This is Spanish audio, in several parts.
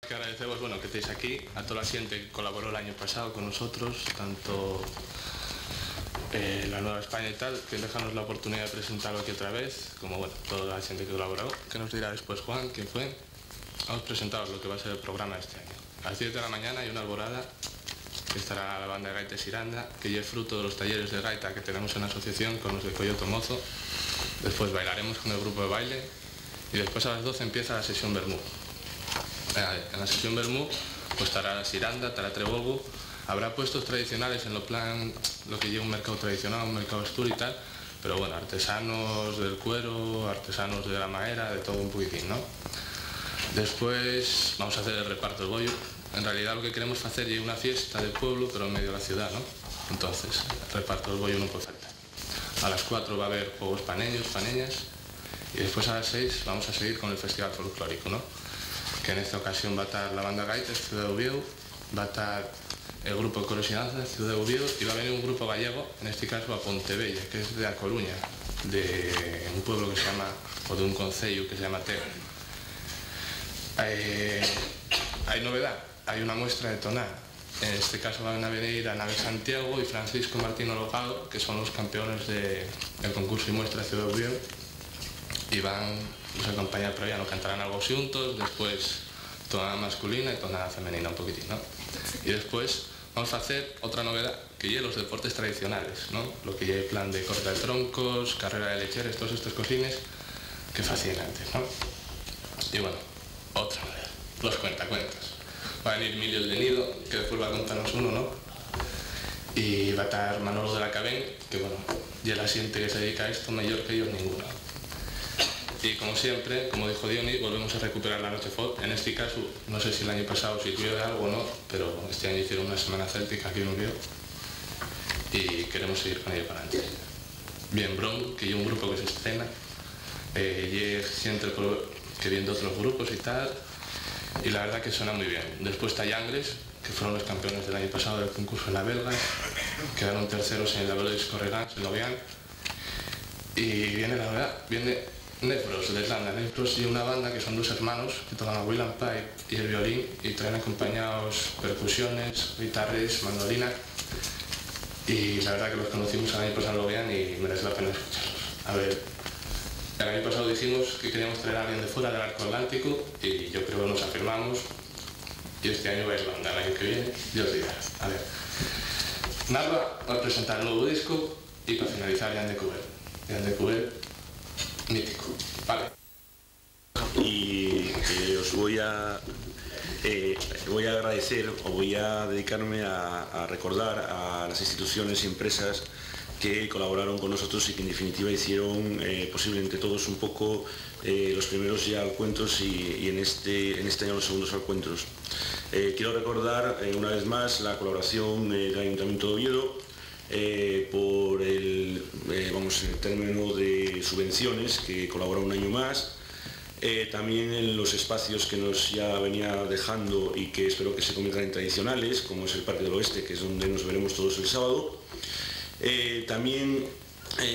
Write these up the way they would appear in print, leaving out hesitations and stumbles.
Que agradecemos que estéis aquí, a toda la gente que colaboró el año pasado con nosotros, tanto la Nueva España y tal, que dejanos la oportunidad de presentarlo aquí otra vez, como toda la gente que colaboró, que nos dirá después Juan, quién fue. Vamos a presentaros lo que va a ser el programa de este año. A las 10 de la mañana hay una alborada, que estará la banda de Gaita Siranda, que ya es fruto de los talleres de gaita que tenemos en la asociación con los de Coyoto Mozo. Después bailaremos con el grupo de baile y después a las 12 empieza la sesión Bermú. En la sesión Bermú pues estará Siranda, estará Trebolgo, habrá puestos tradicionales en lo que lleva un mercado tradicional, un mercado astur y tal, pero bueno, artesanos del cuero, artesanos de la madera, de todo un poquitín, ¿no? Después vamos a hacer el reparto del bollo. En realidad lo que queremos hacer es una fiesta del pueblo, pero en medio de la ciudad, ¿no? Entonces, el reparto del bollo no puede faltar. A las 4 va a haber juegos paneños, paneñas, y después a las 6 vamos a seguir con el festival folclórico, ¿no? Que en esta ocasión va a estar la banda Gaita, Ciudad de Oviedo, va a estar el grupo de Coros y Danzas, Ciudad de Oviedo, y va a venir un grupo gallego, en este caso a Pontevella, que es de A Coruña, de un pueblo que se llama, o de un concello que se llama Teo. Hay novedad, hay una muestra de toná. En este caso van a venir Ana Santiago y Francisco Martín Ologado, que son los campeones del concurso y muestra de Ciudad de Oviedo, y van a acompañar, pero ya no cantarán algo juntos, después tonada masculina y tonada femenina un poquitín, ¿no? Y después vamos a hacer otra novedad, que lleve los deportes tradicionales, ¿no? Lo que lleve plan de corta de troncos, carrera de lecheres, todos estos cosines que hacían antes, ¿no? Y bueno, otra novedad, los cuentacuentos. Va a venir Emilio el de Nido, que después va a contarnos uno, ¿no? Y va a estar Manolo de la Cabén, que bueno, ya la gente que se dedica a esto mayor que ellos ninguno. Y como siempre, como dijo Diony, volvemos a recuperar la noche folk. En este caso, no sé si el año pasado sirvió de algo o no, pero este año hicieron una semana céltica aquí en Oviedo y queremos seguir con ello para adelante. Bien, Bron, que hay un grupo que se estrena, y siempre que viene de otros grupos y tal, y la verdad que suena muy bien. Después está Yangres, que fueron los campeones del año pasado del concurso en la belga, quedaron terceros en la Belga Corregans, en Lovian, y viene la verdad, viene Nefros de Irlanda. Nefros y una banda que son dos hermanos que tocan el William Pipe y el violín y traen acompañados percusiones, guitarras, mandolina, y la verdad que los conocimos el año pasado en Lovian y merece la pena escucharlos. A ver, el año pasado dijimos que queríamos traer a alguien de fuera del arco atlántico y yo creo que nos afirmamos, y este año va a Irlanda, el año que viene Dios dirá. A ver, Narva va a presentar el nuevo disco y para finalizar Jan de Cuber. Jan de Cuber, mítico, vale. Y os voy a agradecer, o voy a dedicarme a recordar a las instituciones y empresas que colaboraron con nosotros y que en definitiva hicieron posible entre todos un poco los primeros ya encuentros y en este año los segundos encuentros. Quiero recordar una vez más la colaboración del Ayuntamiento de Oviedo, por el término de subvenciones, que colabora un año más, también en los espacios que nos ya venía dejando y que espero que se conviertan en tradicionales, como es el Parque del Oeste, que es donde nos veremos todos el sábado. También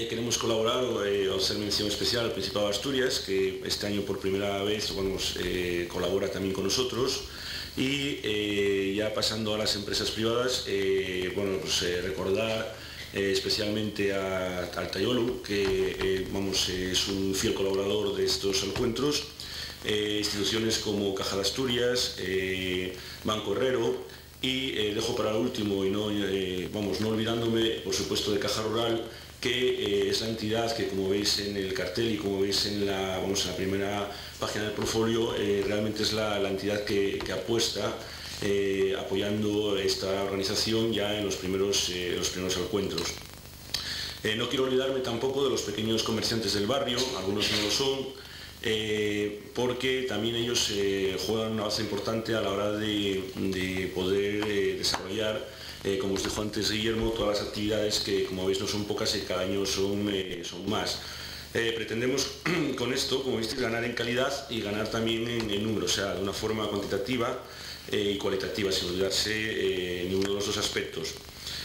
queremos colaborar o hacer mención especial al Principado de Asturias, que este año por primera vez colabora también con nosotros. Y ya pasando a las empresas privadas, recordar especialmente a Altayolu, que es un fiel colaborador de estos encuentros, instituciones como Caja de Asturias, Banco Herrero, y dejo para el último, y no olvidándome por supuesto de Caja Rural, que es la entidad que, como veis en el cartel y como veis en la primera página del portfolio, realmente es la entidad que apuesta apoyando esta organización ya en los primeros encuentros. No quiero olvidarme tampoco de los pequeños comerciantes del barrio, algunos no lo son, porque también ellos juegan una base importante a la hora de poder desarrollar, como os dijo antes Guillermo, todas las actividades que, como veis, no son pocas y cada año son más. Pretendemos con esto, como visteis, ganar en calidad y ganar también en número, o sea, de una forma cuantitativa y cualitativa, sin olvidarse ninguno de los dos aspectos.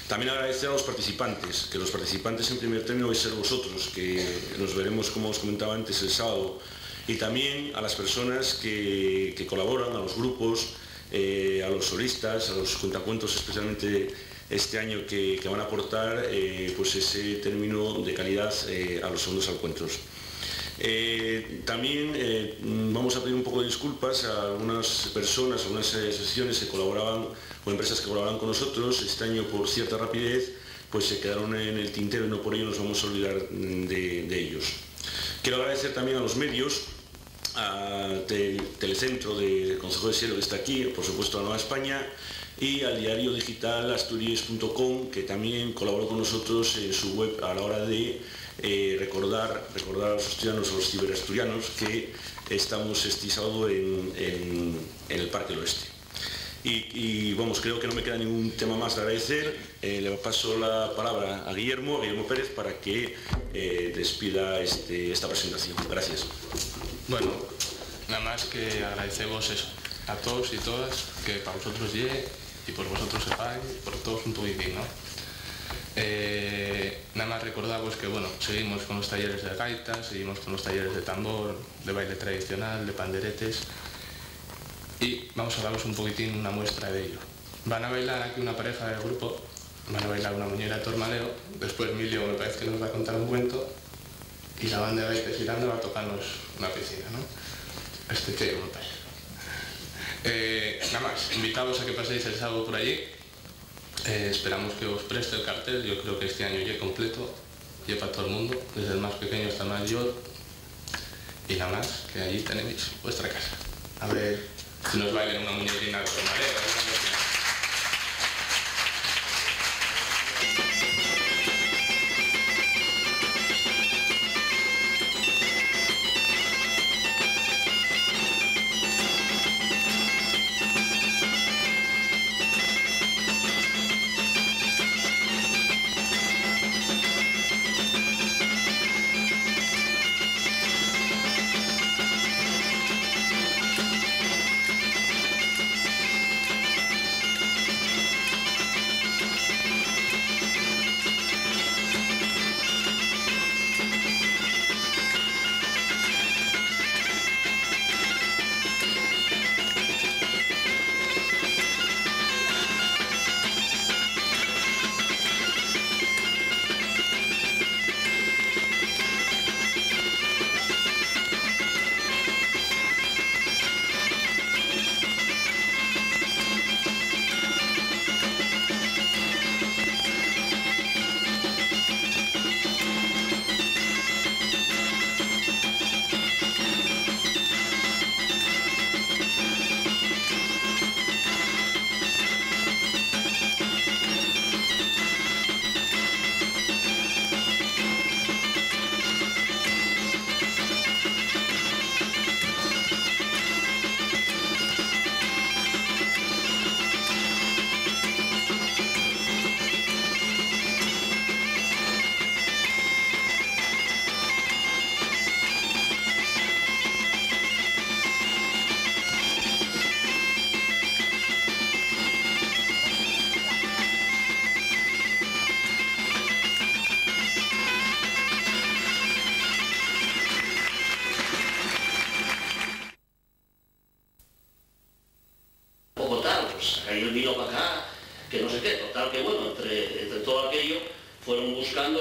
También agradecer a los participantes, que los participantes en primer término vais a ser vosotros, que nos veremos, como os comentaba antes, el sábado y también a las personas que colaboran, a los grupos, a los solistas, a los cuentacuentos, especialmente este año que van a aportar pues ese término de calidad a los segundos encuentros. También vamos a pedir un poco de disculpas a algunas personas, a algunas asociaciones que colaboraban o empresas que colaboraban con nosotros. Este año, por cierta rapidez, pues se quedaron en el tintero y no por ello nos vamos a olvidar de ellos. Quiero agradecer también a los medios, a Telecentro del Concejo de Siero, que está aquí, por supuesto a Nueva España, y al diario digital asturias.com, que también colaboró con nosotros en su web a la hora de recordar a los asturianos, a los ciberasturianos, que estamos este sábado en el Parque del Oeste. Y vamos, creo que no me queda ningún tema más de agradecer. Le paso la palabra a Guillermo Pérez para que despida esta presentación. Gracias. Bueno, nada más que agradecemos eso a todos y todas, que para vosotros llegue y por vosotros sepáis, por todos un poquitín, ¿no? Nada más recordaros que bueno, seguimos con los talleres de gaita, seguimos con los talleres de tambor, de baile tradicional, de panderetes, y vamos a daros un poquitín una muestra de ello. Van a bailar aquí una pareja del grupo, van a bailar una muñeira de tormaleo, después Emilio me parece que nos va a contar un cuento y la banda de Gaites Giranda va a tocarnos una piscina, ¿no? Este tío me parece. Nada más, invitados a que paséis el sábado por allí. Esperamos que os preste el cartel. Yo creo que este año ya completo, ya para todo el mundo, desde el más pequeño hasta el mayor. Y nada más, que allí tenéis vuestra casa. A ver si nos bailen una muñequina de tormaleo.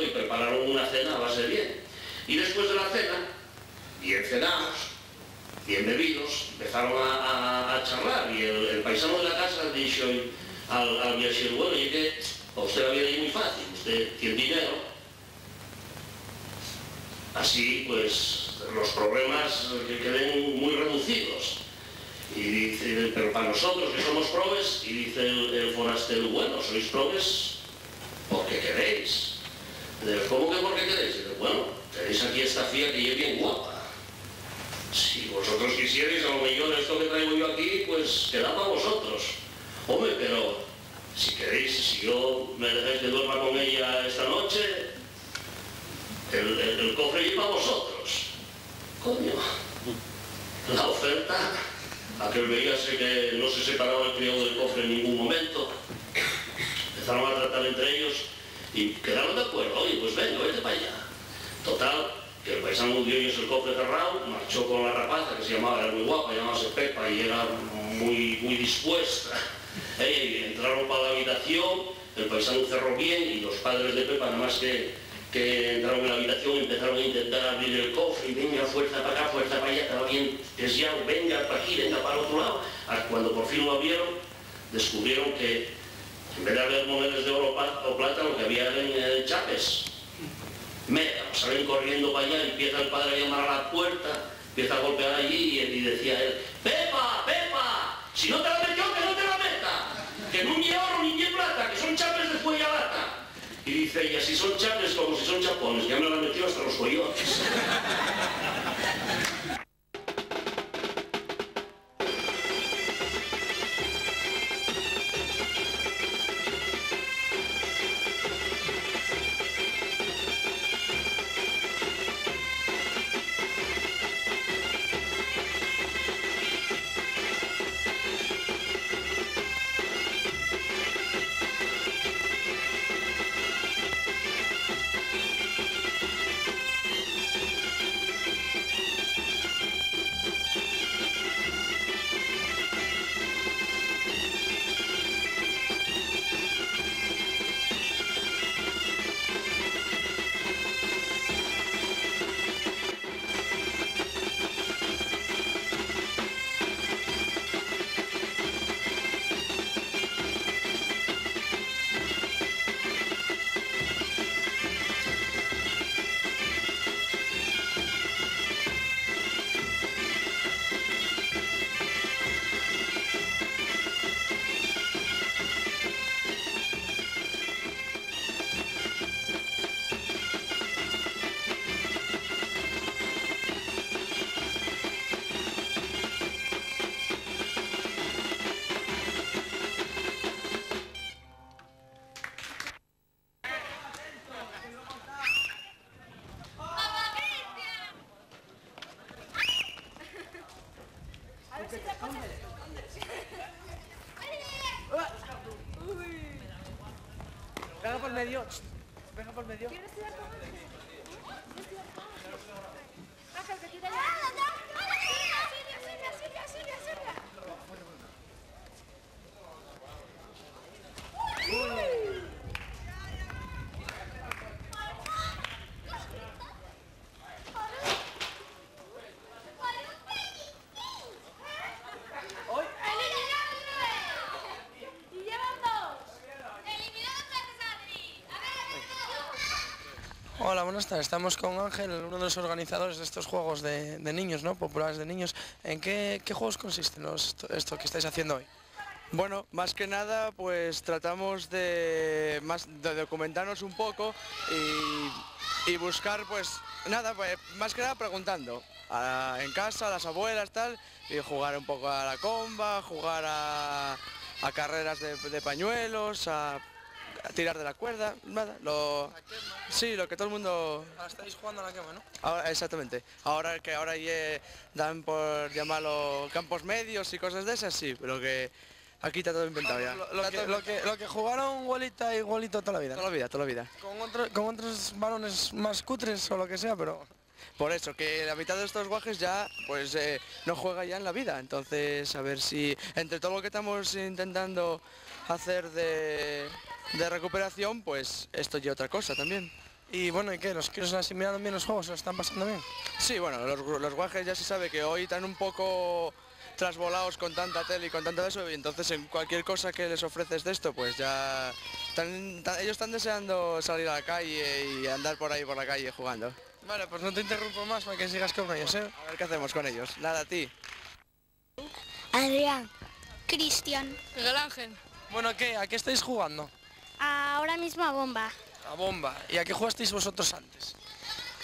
Y prepararon una cena a base de bien. Y después de la cena, bien cenados, bien bebidos, empezaron a charlar y el paisano de la casa dijo al viajero, bueno, y que a usted la vida es muy fácil, usted tiene dinero, así pues los problemas que queden muy reducidos. Y dice, pero para nosotros que somos probes, y dice el forastero, bueno, sois probes porque queréis. ¿Cómo que porque queréis? Bueno, tenéis aquí esta fía que es bien guapa. Si vosotros quisierais, a lo mejor esto que traigo yo aquí, pues queda para vosotros. Hombre, pero si queréis, si yo me dejáis que duerma con ella esta noche, el cofre es para vosotros. Coño, la oferta, aquel veíase que no se separaba el criado del cofre en ningún momento. Empezaron a tratar entre ellos y quedaron de acuerdo. Oye, pues venga, vete para allá. Total, que el paisano dio ellos el cofre cerrado, marchó con la rapaza, que se llamaba, era muy guapa, llamábase Pepa, y era muy dispuesta. Entraron para la habitación, el paisano cerró bien, y los padres de Pepa, nada más que entraron en la habitación, empezaron a intentar abrir el cofre, y venga, fuerza para acá, fuerza para allá, estaba bien desviado, venga para aquí, venga para el otro lado. Cuando por fin lo abrieron, descubrieron que en vez de haber monedas de oro o plata, lo que había eran chapes. Salen corriendo para allá, empieza el padre a llamar a la puerta, empieza a golpear allí y decía él: ¡Pepa, Pepa! Si no te la meto, que no te la meta, que no ni oro ni plata, que son chapes de cuella lata. Y dice ella: si son chapes como si son chapones, ya me la metió hasta los coyotes. Venga por medio. Venga por medio. Ángel, que tira ya. Hola, buenas tardes. Estamos con Ángel, uno de los organizadores de estos juegos de niños, ¿no? Populares de niños. ¿En qué juegos consisten esto que estáis haciendo hoy? Bueno, más que nada, pues tratamos de documentarnos un poco y buscar, pues nada, pues, más que nada preguntando en casa, a las abuelas, tal, y jugar un poco a la comba, jugar a carreras de pañuelos, a tirar de la cuerda, nada, sí, lo que todo el mundo... Ahora estáis jugando a la quema, ¿no? Ahora, exactamente. Ahora dan por llamarlo campos medios y cosas de esas, sí, pero que aquí está todo inventado ya. Lo que jugaron Golita y Golito toda la vida. Toda la vida, toda la vida. Con otros balones más cutres o lo que sea, pero... Por eso, que la mitad de estos guajes ya, pues no juega ya en la vida. Entonces, a ver si entre todo lo que estamos intentando hacer de recuperación, pues esto ya otra cosa también. Y bueno, ¿y qué? ¿Los críos asimilaron bien los juegos? ¿Se lo están pasando bien? Sí, bueno, los guajes ya se sabe que hoy están un poco trasvolados con tanta tele y con tanto eso, y entonces en cualquier cosa que les ofreces de esto, pues ya ellos están deseando salir a la calle y andar por ahí por la calle jugando. Vale, pues no te interrumpo más para que sigas con ellos, ¿eh? A ver qué hacemos con ellos. Nada, a ti. Adrián. Cristian. Miguel Ángel. Bueno, ¿qué? ¿A qué estáis jugando? Ahora mismo a bomba. A bomba. ¿Y a qué jugasteis vosotros antes?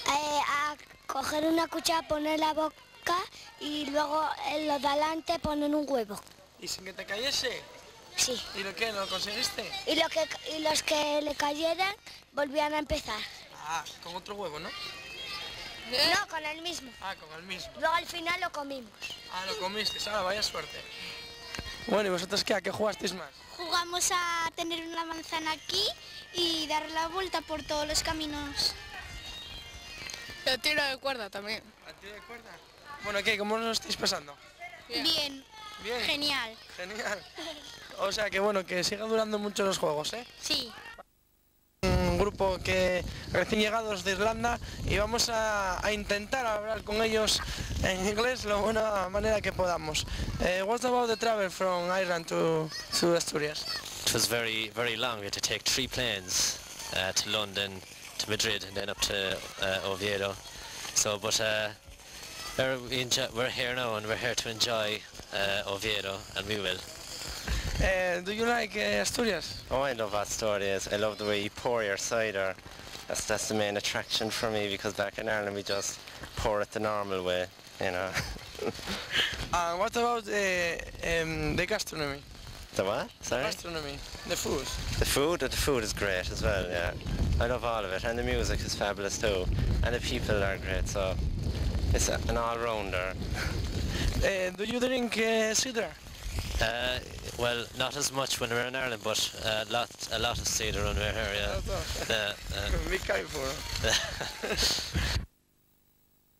A coger una cuchara, poner la boca y luego en lo de adelante poner un huevo. ¿Y sin que te cayese? Sí. ¿Y lo qué? ¿Lo conseguiste? Y los que le cayeran volvían a empezar. Ah, con otro huevo, ¿no? No, con el mismo. Ah, con el mismo. Luego al final lo comimos. Ah, lo comisteis. Ahora, vaya suerte. Bueno, ¿y vosotros qué? ¿A qué jugasteis más? Jugamos a tener una manzana aquí y dar la vuelta por todos los caminos. ¿Qué tiro de cuerda también. ¿A tiro de cuerda? Bueno, ¿qué? ¿Cómo lo estáis pasando? Bien. Bien. Genial. Genial. O sea que bueno, que sigan durando mucho los juegos, ¿eh? Sí. Un grupo que recién llegados de Irlanda y vamos a intentar hablar con ellos en inglés lo buena manera que podamos. What about the travel from Ireland to Asturias? It was very long. We had to take 3 planes to London, to Madrid, and then up to Oviedo. So, but we're here now, and we're here to enjoy Oviedo, and we will. Do you like Asturias? Oh, I love Asturias. I love the way you pour your cider. That's the main attraction for me, because back in Ireland we just pour it the normal way, you know. And what about the gastronomy? The what? Sorry? Gastronomy, the food. The food is great as well, yeah. I love all of it, and the music is fabulous too, and the people are great, so it's an all-rounder. Do you drink cider? Well, not as much when we're in Ireland, but a lot of cider when we're here, yeah. Be careful.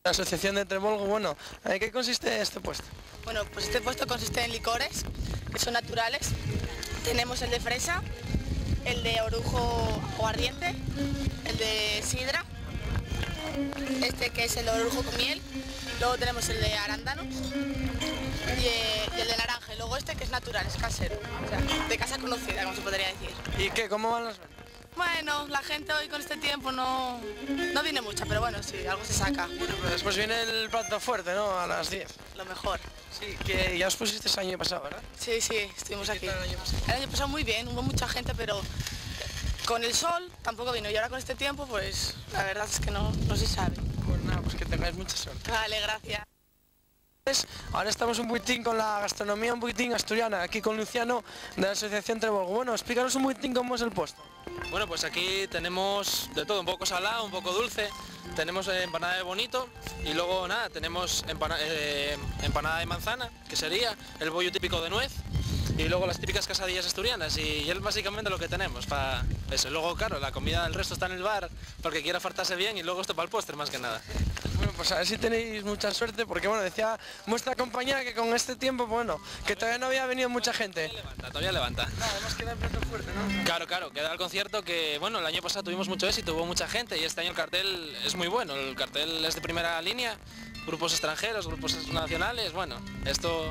La asociación de Trebolgo, bueno, ¿en qué consiste este puesto? Bueno, pues este puesto consiste en licores, que son naturales. Tenemos el de fresa, el de orujo aguardiente, el de sidra, este que es el de orujo con miel, luego tenemos el de arándanos y el de naranja, y luego este que es natural, es casero, o sea, de casa conocida, como se podría decir. ¿Y qué? ¿Cómo van las ventas? Bueno, la gente hoy con este tiempo no viene mucha, pero bueno, sí, algo se saca. Bueno, pues después viene el plato fuerte, ¿no? A las 10. Lo mejor. Sí, que ya os pusisteis el año pasado, ¿verdad? Sí, sí, estuvimos aquí. ¿Qué tal el año pasado? El año pasado muy bien, hubo mucha gente, pero con el sol tampoco vino. Y ahora con este tiempo, pues la verdad es que no se sabe. Pues nada, pues que tengáis mucha suerte. Vale, gracias. Ahora estamos un poquitín con la gastronomía un poquitín asturiana, aquí con Luciano de la Asociación Trebolgo. Bueno, explícanos un poquitín cómo es el puesto. Bueno, pues aquí tenemos de todo, un poco salado, un poco dulce. Tenemos empanada de bonito y luego nada, tenemos empanada de manzana, que sería el bollo típico de nuez, y luego las típicas quesadillas asturianas, y es básicamente lo que tenemos para eso. Luego, claro, la comida del resto está en el bar porque quiera fartarse bien, y luego esto para el postre más que nada. Bueno, pues a ver si tenéis mucha suerte, porque bueno, decía vuestra compañera que con este tiempo, bueno, que todavía no había venido mucha gente. Todavía levanta. Además queda el plato fuerte, ¿no? Claro, queda el concierto que, bueno, el año pasado tuvimos mucho éxito, hubo mucha gente, y este año el cartel es muy bueno. El cartel es de primera línea, grupos extranjeros, grupos nacionales, bueno, esto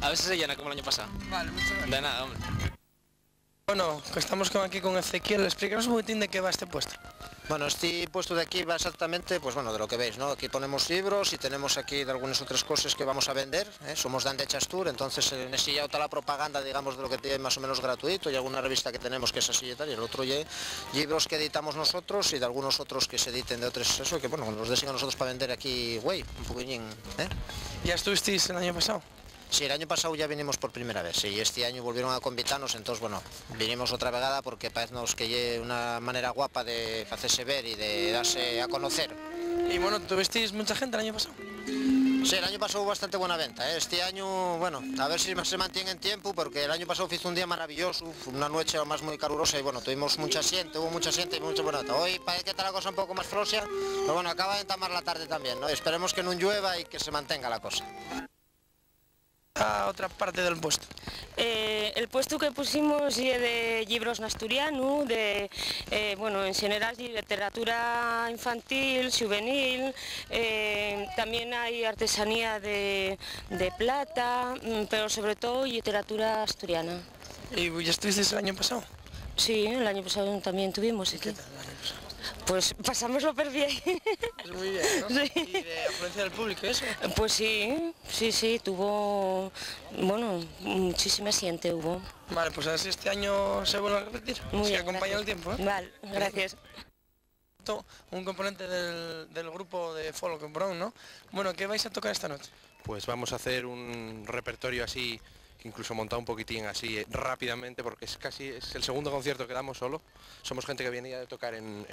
a veces se llena como el año pasado. Vale, muchas gracias. De nada, hombre. Bueno, estamos aquí con Ezequiel, explícanos un poquitín de qué va este puesto. Bueno, este puesto de aquí va exactamente, pues bueno, de lo que veis, ¿no? Aquí ponemos libros y tenemos aquí de algunas otras cosas que vamos a vender, ¿eh? Somos de Andechas Tour, entonces en ese ya está la propaganda, digamos, de lo que tiene más o menos gratuito, y alguna revista que tenemos que es así y tal, y el otro ya libros que editamos nosotros y de algunos otros que se editen de otros, eso, que bueno, nos designan nosotros para vender aquí, güey, un poquillín, ¿eh? ¿Ya estuvisteis el año pasado? Sí, el año pasado ya vinimos por primera vez, y este año volvieron a convitarnos, entonces bueno, vinimos otra vegada porque parece que es una manera guapa de hacerse ver y de darse a conocer. Y bueno, ¿tuvisteis mucha gente el año pasado? Sí, el año pasado hubo bastante buena venta, ¿eh? Este año, bueno, a ver si se mantiene en tiempo, porque el año pasado hizo un día maravilloso, una noche más muy calurosa, y bueno, tuvimos mucha gente, hubo mucha gente y mucha buena. Hoy parece que está la cosa un poco más flosia, pero bueno, acaba de entamar la tarde también, ¿no? Esperemos que no llueva y que se mantenga la cosa. A otra parte del puesto. El puesto que pusimos es de libros en asturiano, bueno, en general de literatura infantil, juvenil, también hay artesanía de plata, pero sobre todo literatura asturiana. ¿Y ya estuvisteis el año pasado? Sí, el año pasado también tuvimos aquí. ¿Qué tal el año pasado? Pues pasamos súper bien. Pues muy bien, ¿no? Sí. ¿Y de afluencia del público eso? Pues sí, tuvo, bueno, muchísima gente hubo. Vale, pues a ver si este año se vuelve a repetir. Muy si bien, acompaña gracias. el tiempo, ¿eh? Vale, gracias. Un componente del grupo de Folk Brown, ¿no? Bueno, ¿qué vais a tocar esta noche? Pues vamos a hacer un repertorio así, incluso montado un poquitín así rápidamente, porque es el segundo concierto que damos solo. Somos gente que viene ya de tocar en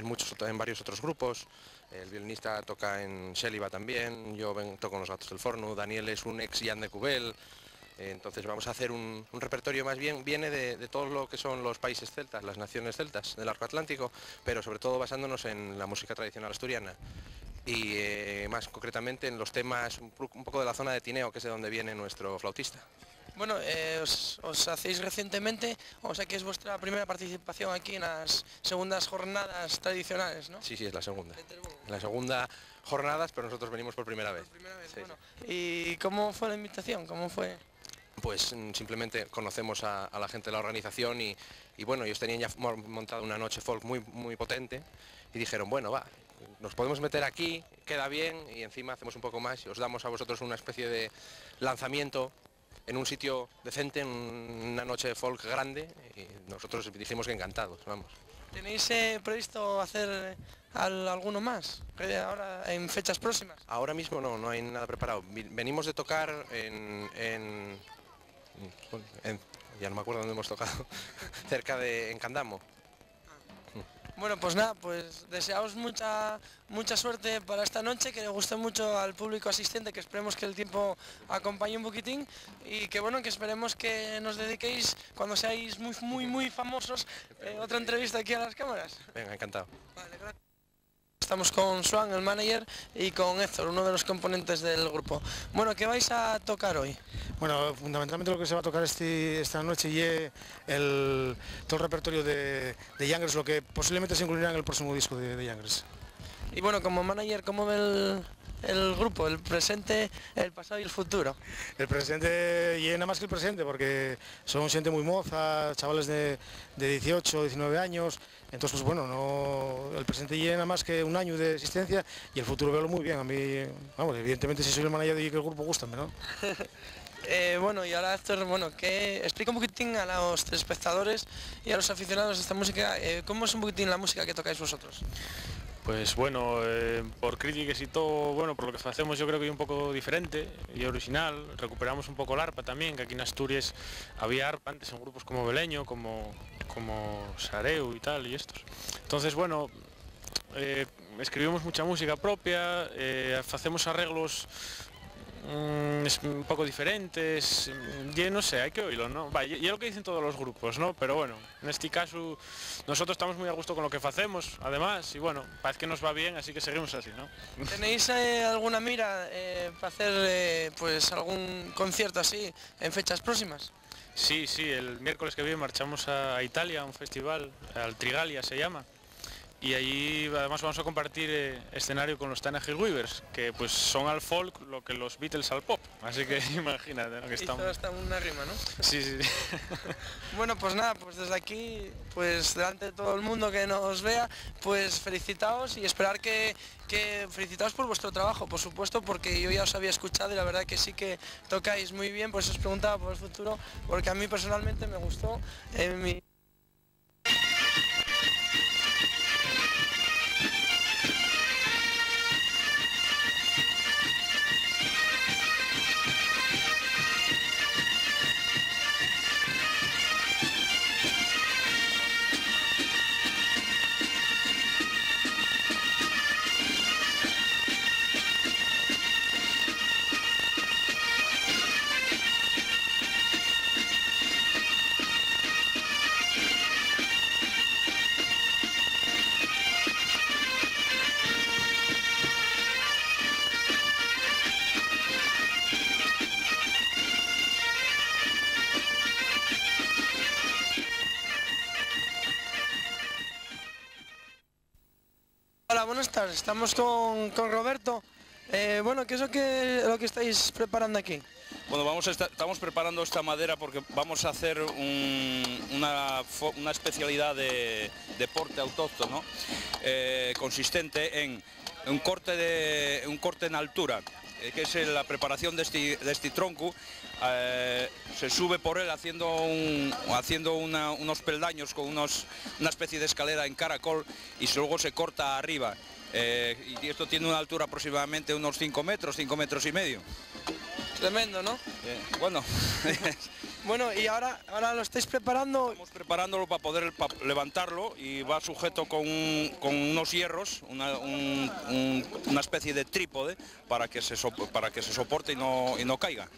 varios otros grupos. El violinista toca en Xéliba también, yo toco en Los Gatos del Forno, Daniel es un ex Jan de Cubel. Entonces vamos a hacer un repertorio más bien, viene de todo lo que son los países celtas, las naciones celtas del arco atlántico, pero sobre todo basándonos en la música tradicional asturiana. y más concretamente en los temas un poco de la zona de Tineo, que es de donde viene nuestro flautista. Bueno, os hacéis recientemente, o sea que es vuestra primera participación aquí en las segundas jornadas tradicionales, ¿no? Sí, es la segunda. La segunda jornadas, pero nosotros venimos por primera vez. Sí. Bueno. ¿Y cómo fue la invitación? ¿Cómo fue? Pues simplemente conocemos a la gente de la organización y bueno, ellos tenían ya montado una noche folk muy potente y dijeron, bueno, va, nos podemos meter aquí, queda bien y encima hacemos un poco más y os damos a vosotros una especie de lanzamiento en un sitio decente, en una noche de folk grande, y nosotros dijimos que encantados, vamos. ¿Tenéis previsto hacer alguno más ahora en fechas próximas? Ahora mismo no hay nada preparado. Venimos de tocar ya no me acuerdo dónde hemos tocado, cerca de Encandamo. Bueno, pues nada, pues deseaos mucha suerte para esta noche, que le guste mucho al público asistente, que esperemos que el tiempo acompañe un poquitín y que bueno, que esperemos que nos dediquéis cuando seáis muy famosos otra entrevista aquí a las cámaras. Venga, encantado. Vale, gracias. Estamos con Swan, el manager, y con Héctor, uno de los componentes del grupo. Bueno, ¿qué vais a tocar hoy? Bueno, fundamentalmente lo que se va a tocar esta noche y todo el repertorio de Youngers, lo que posiblemente se incluirá en el próximo disco de Youngers. Y bueno, como manager, ¿cómo ve el grupo, el presente, el pasado y el futuro? El presente llena más que el presente, porque son gente muy moza, chavales de 18, 19 años, entonces pues bueno, el presente llena más que un año de existencia y el futuro veo muy bien. A mí, vamos, evidentemente si soy el manager y que el grupo gusta, ¿no? Bueno, y ahora Héctor, bueno, que explica un poquitín a los espectadores y a los aficionados de esta música, ¿cómo es un poquitín la música que tocáis vosotros? Pues bueno, por críticas y todo, bueno, por lo que hacemos yo creo que es un poco diferente y original. Recuperamos un poco el arpa también, que aquí en Asturias había arpa antes en grupos como Beleño, como Sareu y tal, y estos. Entonces, bueno, escribimos mucha música propia, hacemos arreglos un poco diferentes, y no sé, hay que oírlo, ¿no? Y es lo que dicen todos los grupos, ¿no? Pero bueno, en este caso nosotros estamos muy a gusto con lo que hacemos, además, y bueno, parece que nos va bien, así que seguimos así, ¿no? ¿Tenéis alguna mira para hacer pues algún concierto así en fechas próximas? Sí, el miércoles que viene marchamos a Italia, a un festival, al Trigalia se llama. Y allí además vamos a compartir escenario con los Tennessee Weavers, que pues son al folk lo que los Beatles al pop, así que imagínate, ¿no? Que estamos... Hizo hasta una rima, ¿no? Sí. Bueno, pues nada, pues desde aquí, pues delante de todo el mundo que nos vea, pues felicitaos y esperar que felicitaos por vuestro trabajo, por supuesto, porque yo ya os había escuchado y la verdad que sí que tocáis muy bien, pues os preguntaba por el futuro, porque a mí personalmente me gustó Hola, buenas tardes. Estamos con Roberto. Bueno, ¿qué es lo que estáis preparando aquí? Bueno, estamos preparando esta madera porque vamos a hacer una especialidad de deporte autóctono consistente en un corte en altura, que es la preparación de este tronco. Se sube por él haciendo unos peldaños con una especie de escalera en caracol y luego se corta arriba. Y esto tiene una altura aproximadamente unos 5 metros y medio. Tremendo, ¿no? Bueno. Bueno, y ahora lo estáis preparando. Estamos preparándolo para poder levantarlo y va sujeto con unos hierros, una especie de trípode para que se soporte y no caiga.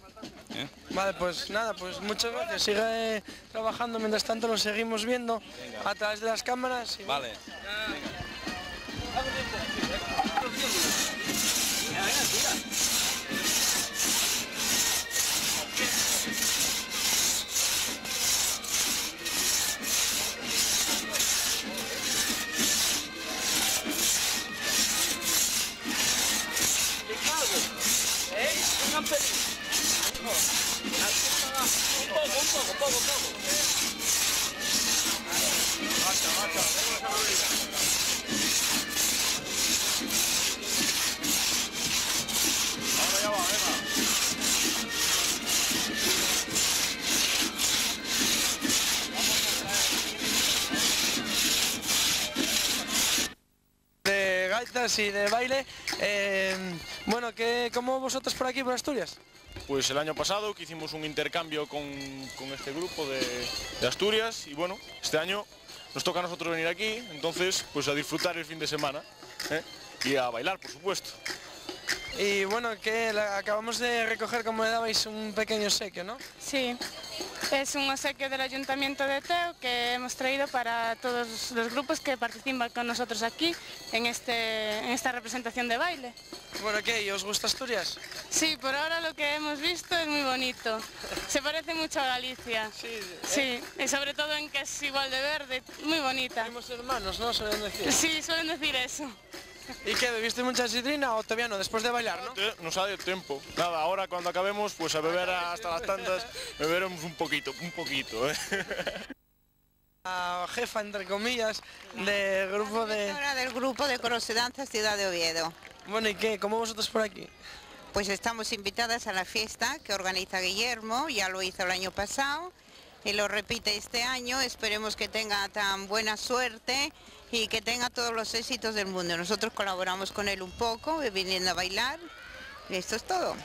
Vale, pues nada, pues muchas gracias. Sigue trabajando, mientras tanto lo seguimos viendo a través de las cámaras. Vale. Venga. De gaitas y de baile. Bueno, ¿cómo vosotros por aquí, por Asturias? Pues el año pasado que hicimos un intercambio con este grupo de Asturias y bueno, este año nos toca a nosotros venir aquí, entonces pues a disfrutar el fin de semana y a bailar, por supuesto. Y bueno, que acabamos de recoger, como le dabais, un pequeño obsequio, ¿no? Sí, es un obsequio del Ayuntamiento de Teo que hemos traído para todos los grupos que participan con nosotros aquí en esta representación de baile. Bueno, ¿qué? ¿Y os gusta Asturias? Sí, por ahora lo que hemos visto es muy bonito. Se parece mucho a Galicia. Sí, y sobre todo en que es igual de verde, muy bonita. Somos hermanos, ¿no? Suelen decir. Sí, suelen decir eso. ¿Y qué? ¿Bebiste mucha sidrina o todavía no? Después de bailar, ¿no? Nos ha dado tiempo. Nada, ahora cuando acabemos, pues a beber hasta las tantas, beberemos un poquito, La jefa, entre comillas, del grupo de... del grupo de Coros y Danzas Ciudad de Oviedo. Bueno, ¿y qué? ¿Cómo vosotros por aquí? Pues estamos invitadas a la fiesta que organiza Guillermo, ya lo hizo el año pasado y lo repite este año. Esperemos que tenga tan buena suerte y que tenga todos los éxitos del mundo. Nosotros colaboramos con él un poco, viniendo a bailar, y esto es todo.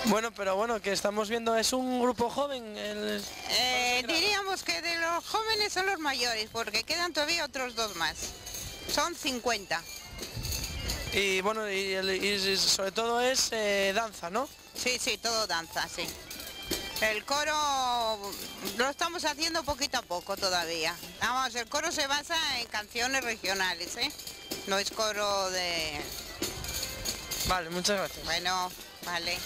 Bueno, pero bueno, que estamos viendo, es un grupo joven. Diríamos que de los jóvenes son los mayores, porque quedan todavía otros dos más. Son 50. Y bueno, y sobre todo es danza, ¿no? Sí, sí, todo danza, sí. El coro lo estamos haciendo poquito a poco todavía. Vamos, el coro se basa en canciones regionales, ¿eh? No es coro de... Vale, muchas gracias. Bueno, vale.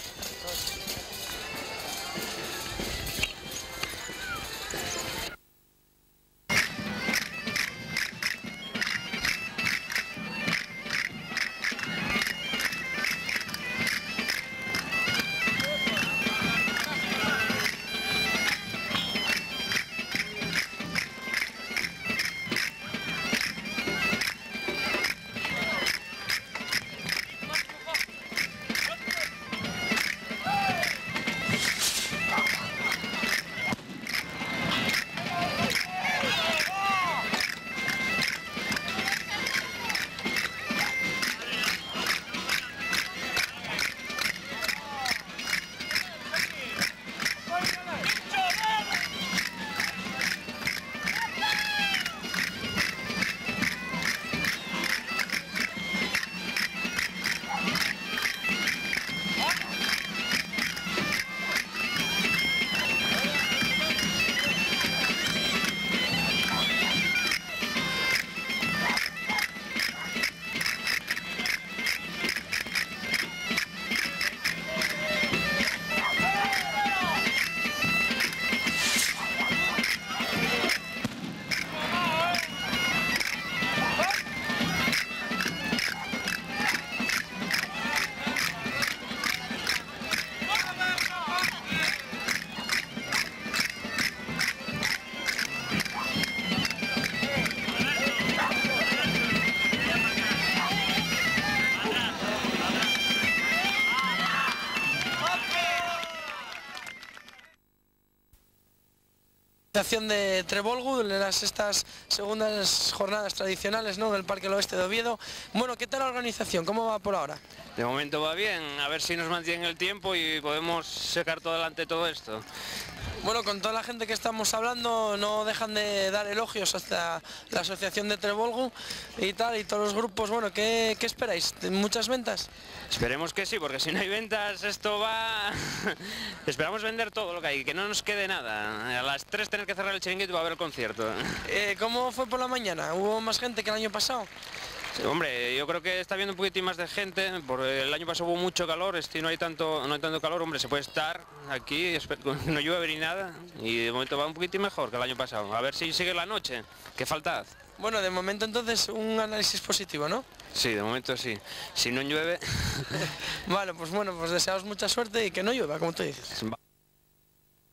De Trebolgu, de estas segundas jornadas tradicionales, ¿no?, del Parque del Oeste de Oviedo. Bueno, ¿qué tal la organización? ¿Cómo va por ahora? De momento va bien, a ver si nos mantienen el tiempo y podemos sacar todo adelante todo esto. Bueno, con toda la gente que estamos hablando no dejan de dar elogios hasta la asociación de Trebolgu y tal, y todos los grupos. Bueno, ¿qué esperáis? ¿Muchas ventas? Esperemos que sí, porque si no hay ventas esto va... Esperamos vender todo lo que hay, que no nos quede nada. A las 3 tener que cerrar el chiringuito y va a haber el concierto. ¿Cómo fue por la mañana? ¿Hubo más gente que el año pasado? Sí, hombre, yo creo que está habiendo un poquitín más de gente, porque el año pasado hubo mucho calor, no hay tanto calor, hombre, se puede estar aquí, no llueve ni nada, y de momento va un poquitín mejor que el año pasado. A ver si sigue la noche, ¿qué falta? Bueno, de momento entonces un análisis positivo, ¿no? Sí, de momento sí. Si no llueve... Vale, pues bueno, pues deseaos mucha suerte y que no llueva, como tú dices.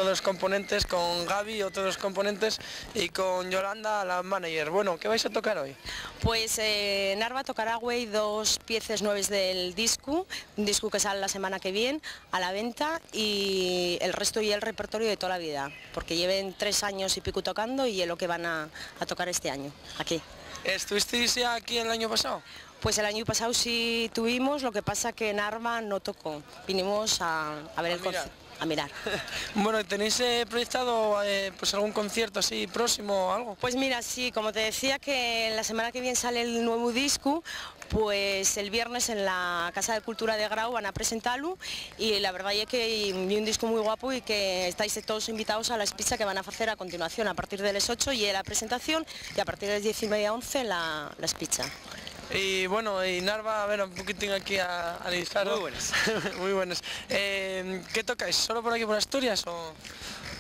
Todos los componentes, con Gaby, otros los componentes, y con Yolanda, la manager. Bueno, ¿qué vais a tocar hoy? Pues Narva tocará güey 2 piezas nuevas del disco, un disco que sale la semana que viene a la venta, y el resto y el repertorio de toda la vida, porque lleven 3 años y pico tocando y es lo que van a tocar este año, aquí. ¿Estuvisteis ya aquí el año pasado? Pues el año pasado sí tuvimos, lo que pasa que Narva no tocó, vinimos a ver el concierto. A mirar. Bueno, ¿tenéis proyectado pues algún concierto así próximo o algo? Pues mira, sí, como te decía que la semana que viene sale el nuevo disco, pues el viernes en la Casa de Cultura de Grau van a presentarlo, y la verdad es que hay un disco muy guapo y que estáis todos invitados a la espicha que van a hacer a continuación a partir de las 8 y la presentación, y a partir de las 10:30 a 11 la espicha. Y bueno, y Narva, a ver, un poquitín aquí a listar. Muy buenas. Muy buenas. ¿Qué tocáis? ¿Solo por aquí por Asturias o...?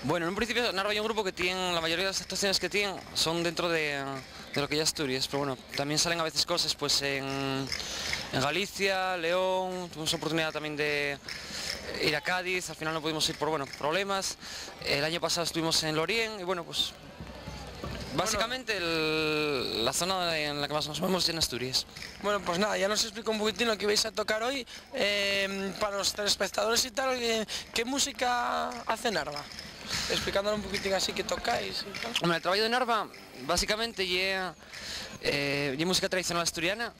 Bueno, en un principio Narva hay un grupo que tiene, la mayoría de las actuaciones que tienen son dentro de lo que ya es Asturias, pero bueno, también salen a veces cosas pues en Galicia, León, tuvimos oportunidad también de ir a Cádiz, al final no pudimos ir por problemas. El año pasado estuvimos en Lorient y bueno, pues básicamente la zona en la que más nos movemos es en Asturias. Bueno, pues nada, ya nos explico un poquitín lo que vais a tocar hoy. Para los telespectadores y tal, ¿qué música hace Narva? Explicándole un poquitín así que tocáis y tal. Bueno, el trabajo de Narva básicamente es música tradicional asturiana,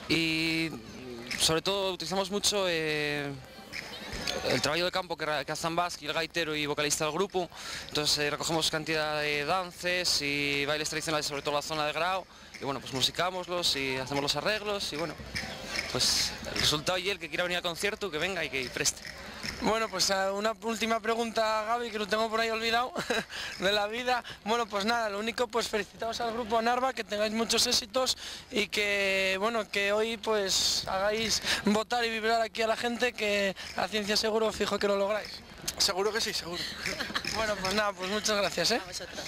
y sobre todo utilizamos mucho el trabajo de campo que hacen Basqui, el gaitero y vocalista del grupo. Entonces recogemos cantidad de dances y bailes tradicionales, sobre todo en la zona de Grau, y bueno, pues musicámoslos y hacemos los arreglos, y bueno, pues el resultado, y el que quiera venir al concierto, que venga y que preste. Bueno, pues una última pregunta, Gaby, que lo tengo por ahí olvidado, de la vida. Bueno, pues nada, lo único, pues felicitaos al grupo Narva, que tengáis muchos éxitos, y que, bueno, que hoy pues hagáis votar y vibrar aquí a la gente, que a ciencia seguro fijo que lo lográis. Seguro que sí, seguro. Bueno, pues nada, pues muchas gracias, ¿eh? A vosotros.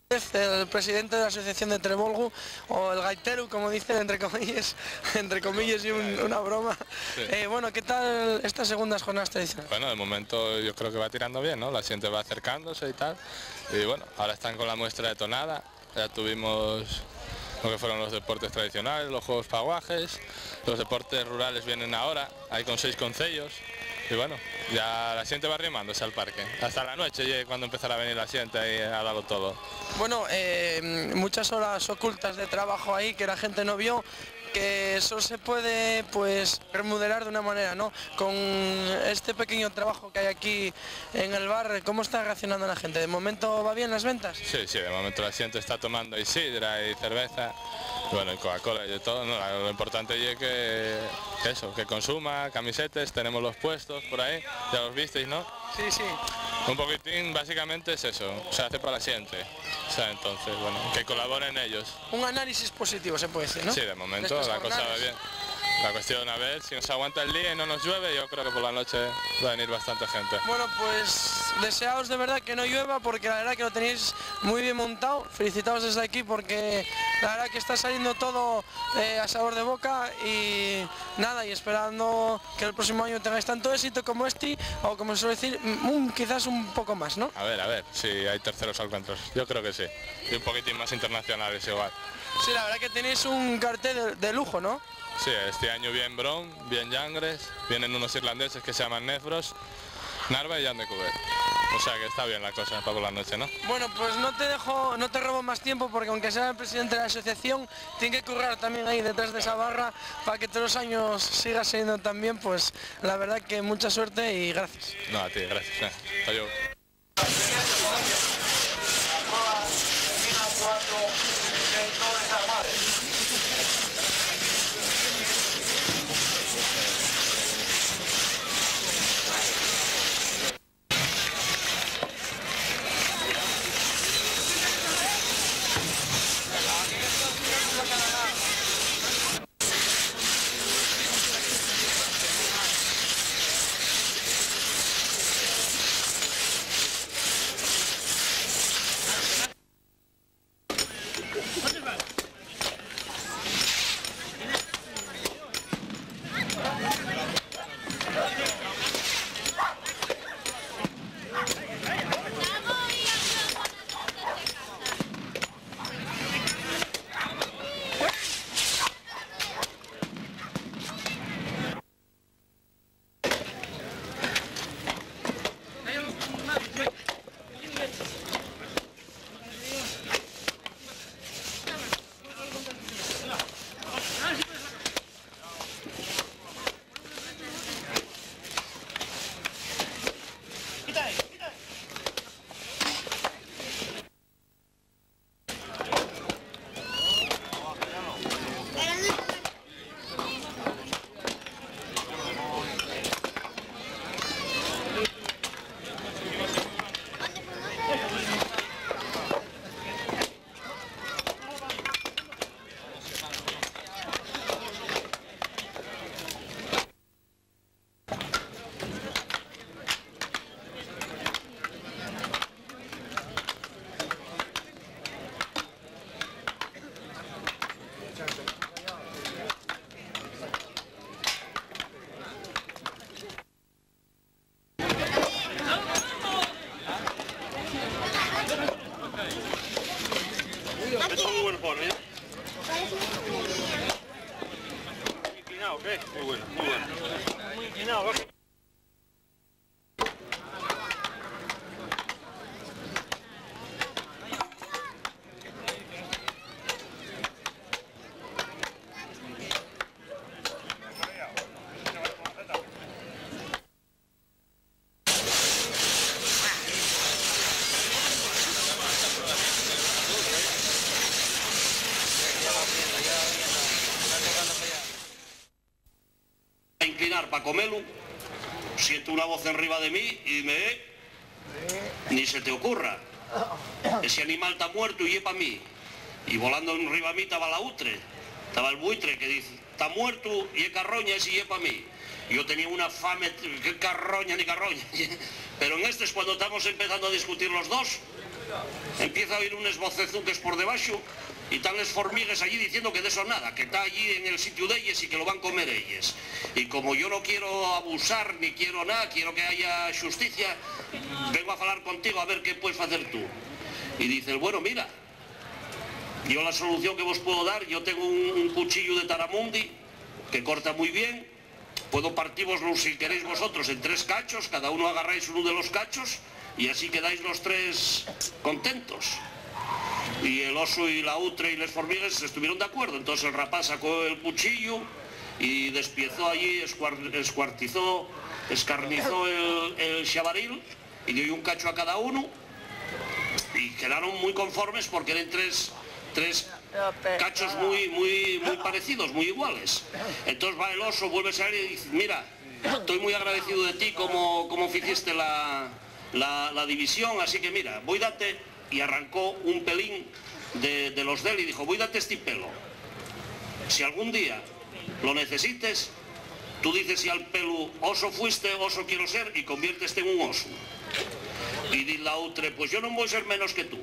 El presidente de la asociación de Trebolgu, o el gaitero, como dicen entre comillas y una broma. Sí. Bueno, ¿qué tal estas segundas jornadas tradicionales? Bueno, de momento yo creo que va tirando bien, ¿no? La gente va acercándose y tal. Y bueno, ahora están con la muestra de tonada. Ya tuvimos lo que fueron los deportes tradicionales, los juegos paguajes. Los deportes rurales vienen ahora, hay con 6 concellos. Y bueno, ya la gente va arrimándose al parque. Hasta la noche, cuando empezará a venir la gente ahí a darlo todo. Bueno, muchas horas ocultas de trabajo ahí que la gente no vio, que eso se puede pues remodelar de una manera, ¿no? Con este pequeño trabajo que hay aquí en el bar, ¿cómo está reaccionando la gente? ¿De momento va bien las ventas? Sí, de momento la gente está tomando y sidra y cerveza, bueno, y Coca-Cola y de todo, ¿no? Lo importante es que consuma, camisetas, tenemos los puestos por ahí, ya los visteis, ¿no? Sí. Un poquitín, básicamente es eso, se hace para la gente, o sea, entonces, bueno, que colaboren ellos. Un análisis positivo se puede decir, ¿no? Sí, de momento la cosa va bien. La cuestión, a ver, si nos aguanta el día y no nos llueve, yo creo que por la noche va a venir bastante gente. Bueno, pues deseaos de verdad que no llueva, porque la verdad que lo tenéis muy bien montado. Felicitaos desde aquí, porque la verdad que está saliendo todo a sabor de boca, y nada, y esperando que el próximo año tengáis tanto éxito como este, o como se suele decir, quizás un poco más, ¿no? A ver, si hay terceros encuentros, yo creo que sí. Y un poquitín más internacionales igual. Sí, la verdad que tenéis un cartel de lujo, ¿no? Sí, este año bien Bron, bien Yangres, vienen unos irlandeses que se llaman Nefros, Narva y Jan de Cubet. O sea que está bien la cosa para por la noche, ¿no? Bueno, pues no te robo más tiempo, porque aunque sea el presidente de la asociación, tiene que currar también ahí detrás de esa barra para que todos los años siga siendo tan bien. Pues la verdad que mucha suerte y gracias. No, a ti, gracias. Hasta luego. Esto es muy buen polo, ¿eh? Muy inclinado, ¿qué? Muy bueno, muy bueno. Muy inclinado, ¿va? Inclinar para comerlo, siento una voz arriba de mí y ni se te ocurra. Ese animal está muerto y es para mí. Y volando arriba de mí estaba la utre, estaba el buitre que dice, está muerto y es carroña ese y es para mí. Yo tenía una fame, que carroña ni carroña. Pero en este es cuando estamos empezando a discutir los dos, empieza a oír un esbocezuques por debajo y están las formigas allí diciendo que de eso nada, que está allí en el sitio de ellas y que lo van a comer ellas. Y como yo no quiero abusar ni quiero nada, quiero que haya justicia, vengo a hablar contigo a ver qué puedes hacer tú. Y dices, bueno, mira, yo la solución que vos puedo dar, yo tengo un cuchillo de Taramundi que corta muy bien, puedo partiroslo si queréis vosotros en 3 cachos, cada uno agarráis uno de los cachos y así quedáis los 3 contentos. Y el oso y la utre y las formigas estuvieron de acuerdo. Entonces el rapaz sacó el cuchillo y despiezó allí, escarnizó el chavaril y dio un cacho a cada uno y quedaron muy conformes porque eran tres cachos muy parecidos, muy iguales. Entonces va el oso, vuelve a salir y dice, mira, estoy muy agradecido de ti como hiciste la división, así que mira, voy a darte, y arrancó un pelín de los de él y dijo, voy a darte este pelo. Si algún día lo necesites, tú dices si al pelo oso fuiste, oso quiero ser, y conviérteste en un oso. Y dice la otra, pues yo no voy a ser menos que tú.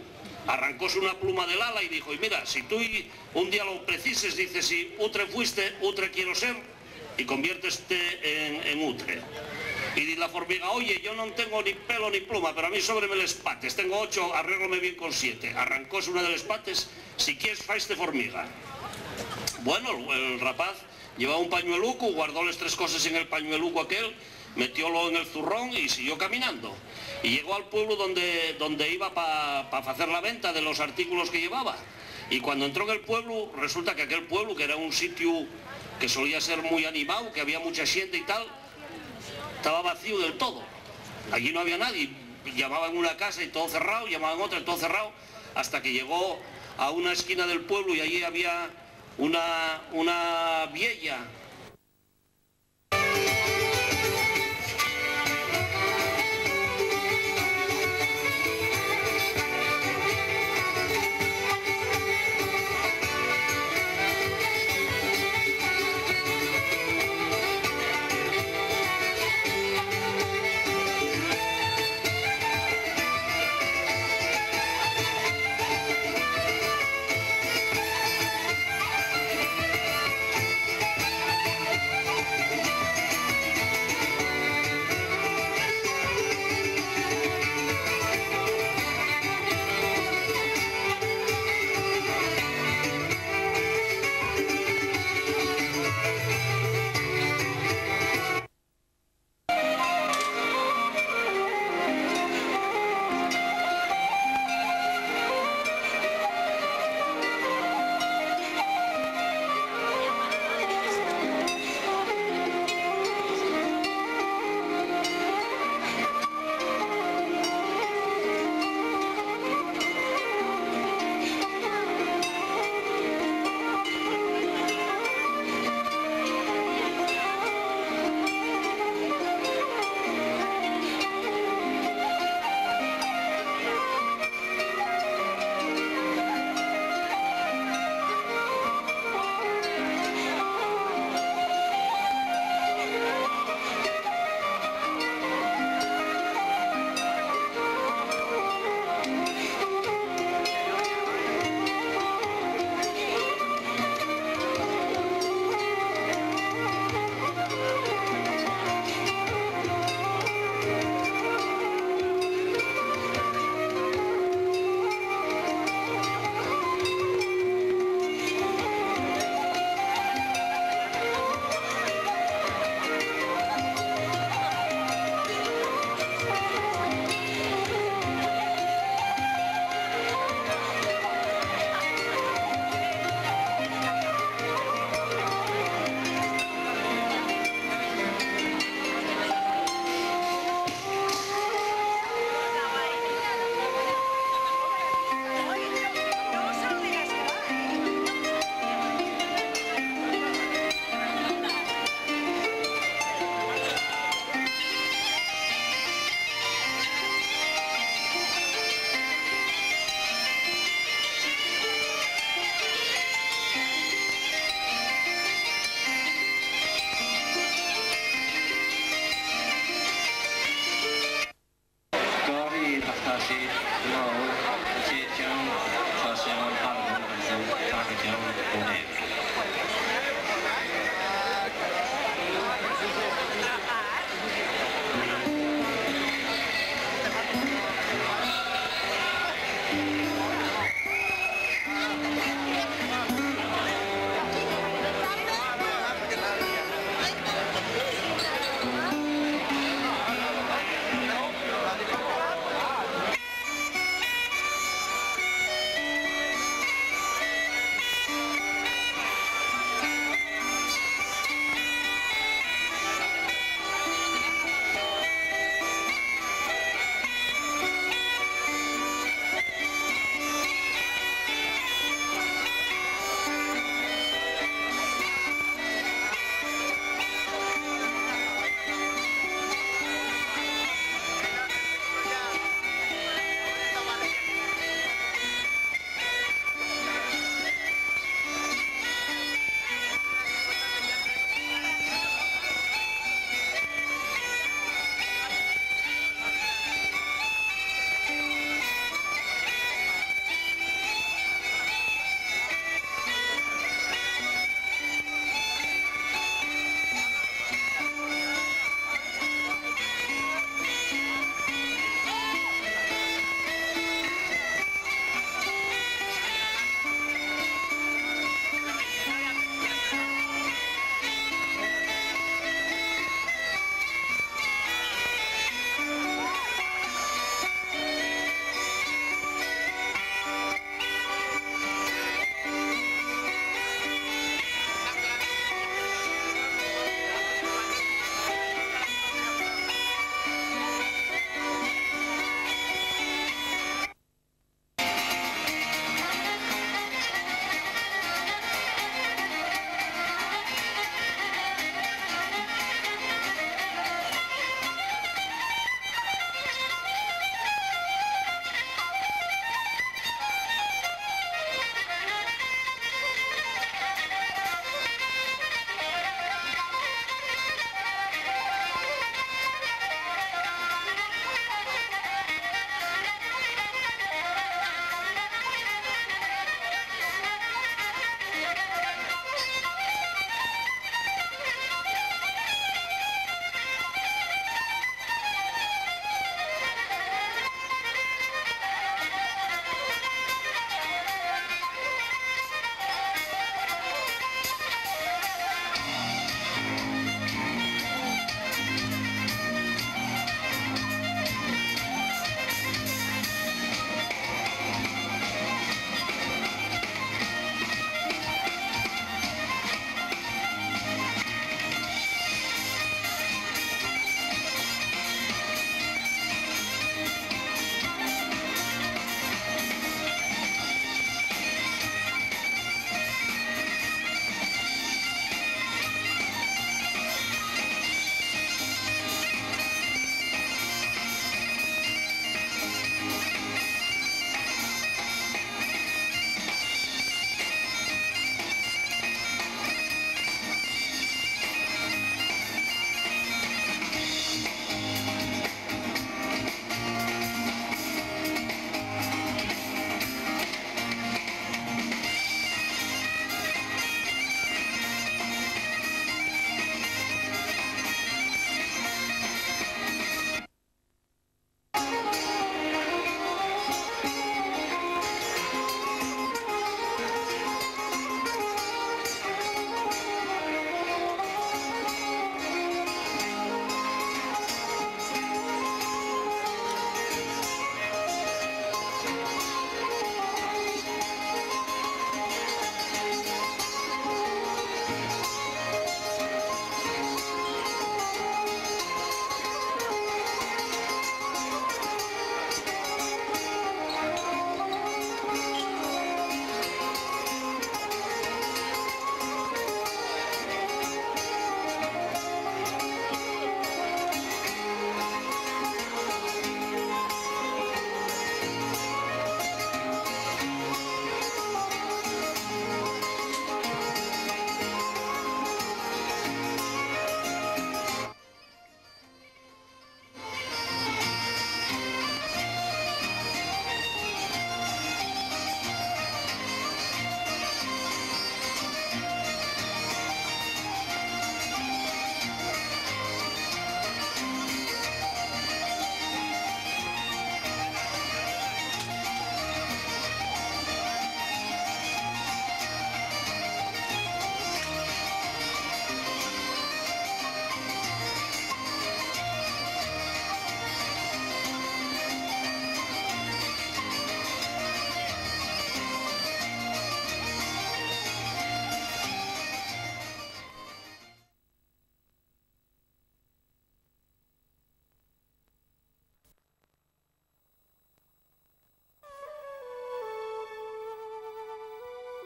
Arrancóse una pluma del ala y dijo, y mira, si tú un día lo precises, dices si utre fuiste, utre quiero ser, y conviérteste en utre. Y dice la formiga, oye, yo no tengo ni pelo ni pluma, pero a mí sóbreme les pates, tengo 8, arréglame bien con 7. Arrancóse una de las pates, si quieres faiste formiga. Bueno, el rapaz llevaba un pañueluco, guardó las 3 cosas en el pañueluco aquel, metiólo en el zurrón y siguió caminando. Y llegó al pueblo donde iba para hacer la venta de los artículos que llevaba. Y cuando entró en el pueblo, resulta que aquel pueblo, que era un sitio que solía ser muy animado, que había mucha gente y tal, estaba vacío del todo. Allí no había nadie. Llamaban una casa y todo cerrado, llamaban otra y todo cerrado, hasta que llegó a una esquina del pueblo y allí había una vieja.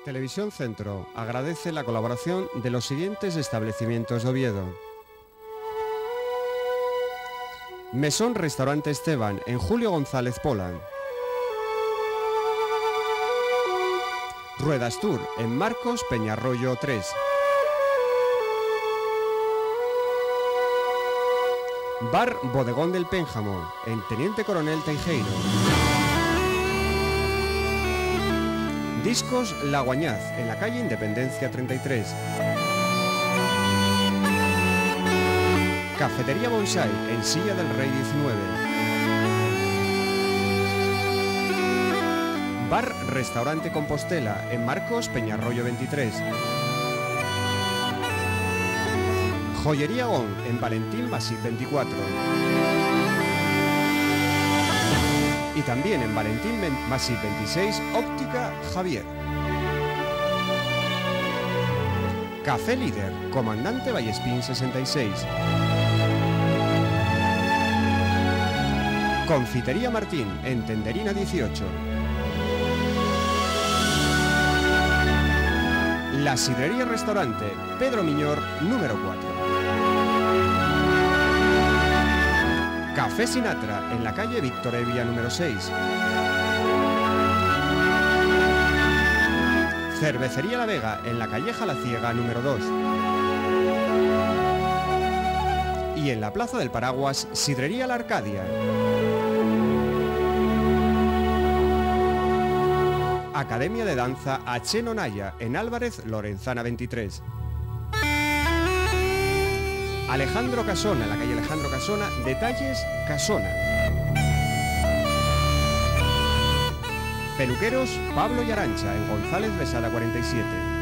Televisión Centro agradece la colaboración de los siguientes establecimientos de Oviedo. Mesón Restaurante Esteban en Julio González Pola. Ruedas Tour en Marcos Peñarroyo 3. Bar Bodegón del Pénjamo en Teniente Coronel Teijeiro. Discos La Guañaz en la calle Independencia 33. Cafetería Bonsai en Silla del Rey 19. Bar Restaurante Compostela en Marcos Peñarroyo 23. Joyería Gon en Valentín Basí 24. Y también en Valentín Basí 26, Óptica Javier. Café Líder, Comandante Vallespín 66. Confitería Martín en Tenderina 18. La Sidrería Restaurante Pedro Miñor número 4. Café Sinatra en la calle Víctor Evia número 6. Cervecería La Vega en la Calleja La Ciega número 2. Y en la Plaza del Paraguas, Sidrería La Arcadia. Academia de Danza Acheno Naya en Álvarez Lorenzana 23. Alejandro Casona, en la calle Alejandro Casona, Detalles Casona. Peluqueros Pablo y Arancha en González Besada 47.